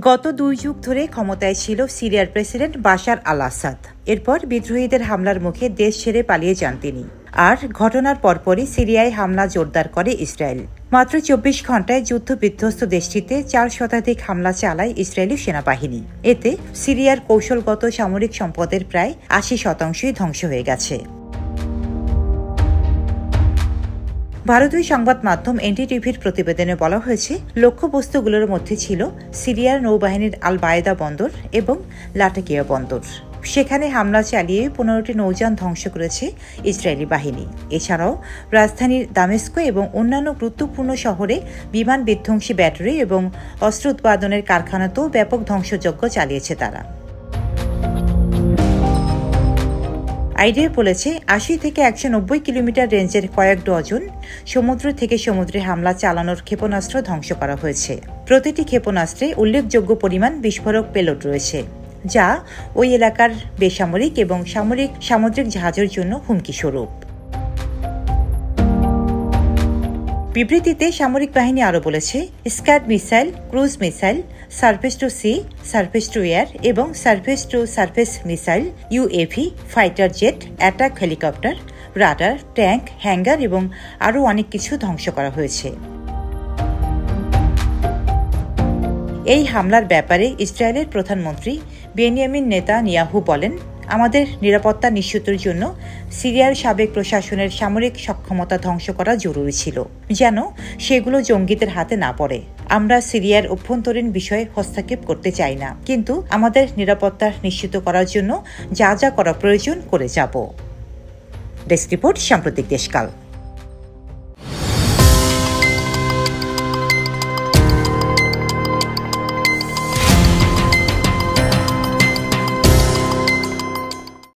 গত ২ যুগ ধরে ক্ষমতায় ছিল সিরিয়ার প্রেসিডেন্ট বাশার আল আসাদ। এরপর বিদ্রোহীদের হামলার মুখে দেশ ছেড়ে পালিয়ে যান তিনি। আর ঘটনার পরপরই সিরিয়ায় হামলা জোরদার করে ইসরায়েল। মাত্র ২৪ ঘণ্টায় যুদ্ধ বিধ্বস্ত দেশটিতে ৪ শতাধিক হামলা চালায় ইসরায়েলি সেনাবাহিনী। এতে সিরিয়ার কৌশলগত সামরিক সম্পদের প্রায় ৮০% ধ্বংস হয়ে গেছে। ভারতীয় সংবাদ মাধ্যম এনডিটিভির প্রতিবেদনে বলা হয়েছে, লক্ষ্যবস্তুগুলোর মধ্যে ছিল সিরিয়ার নৌবাহিনীর আল বায়েদা বন্দর এবং লাটাকিয়া বন্দর। সেখানে হামলা চালিয়ে ১৫টি নৌযান ধ্বংস করেছে ইসরায়েলি বাহিনী। এছাড়াও রাজধানীর দামেস্ক এবং অন্যান্য গুরুত্বপূর্ণ শহরে বিমান বিধ্বংসী ব্যাটারি এবং অস্ত্র উৎপাদনের কারখানাতেও ব্যাপক ধ্বংসযজ্ঞ চালিয়েছে তারা। আইডিএ বলেছে ৮০ থেকে ১৯০ কিলোমিটার রেঞ্জের কয়েক ডজন সমুদ্র থেকে সমুদ্রে হামলা চালানোর ক্ষেপণাস্ত্র ধ্বংস করা হয়েছে। প্রতিটি ক্ষেপণাস্ত্রে উল্লেখযোগ্য পরিমাণ বিস্ফোরক পেলোড রয়েছে, যা ওই এলাকার বেসামরিক এবং সামুদ্রিক জাহাজের জন্য হুমকি স্বরূপ। বিবৃতিতে সামরিক বাহিনী আরও বলেছে, scud missile, cruise missile, surface to sea, surface to air এবং surface to surface missile, UAV, fighter jet, attack helicopter, radar, tank, hangar এবং আরও অনেক কিছু ধ্বংস করা হয়েছে। এই হামলার ব্যাপারে ইসরায়েলের প্রধানমন্ত্রী বেনিয়ামিন নেতানিয়াহু বলেন, আমাদের নিরাপত্তা নিশ্চিতের জন্য সিরিয়ার সাবেক প্রশাসনের সামরিক সক্ষমতা ধ্বংস করা জরুরি ছিল, যেন সেগুলো জঙ্গিদের হাতে না পড়ে। আমরা সিরিয়ার অভ্যন্তরীণ বিষয়ে হস্তক্ষেপ করতে চাই না, কিন্তু আমাদের নিরাপত্তা নিশ্চিত করার জন্য যা যা করা প্রয়োজন করে যাব। ডেস্ক রিপোর্ট, সাম্প্রতিক দেশকাল।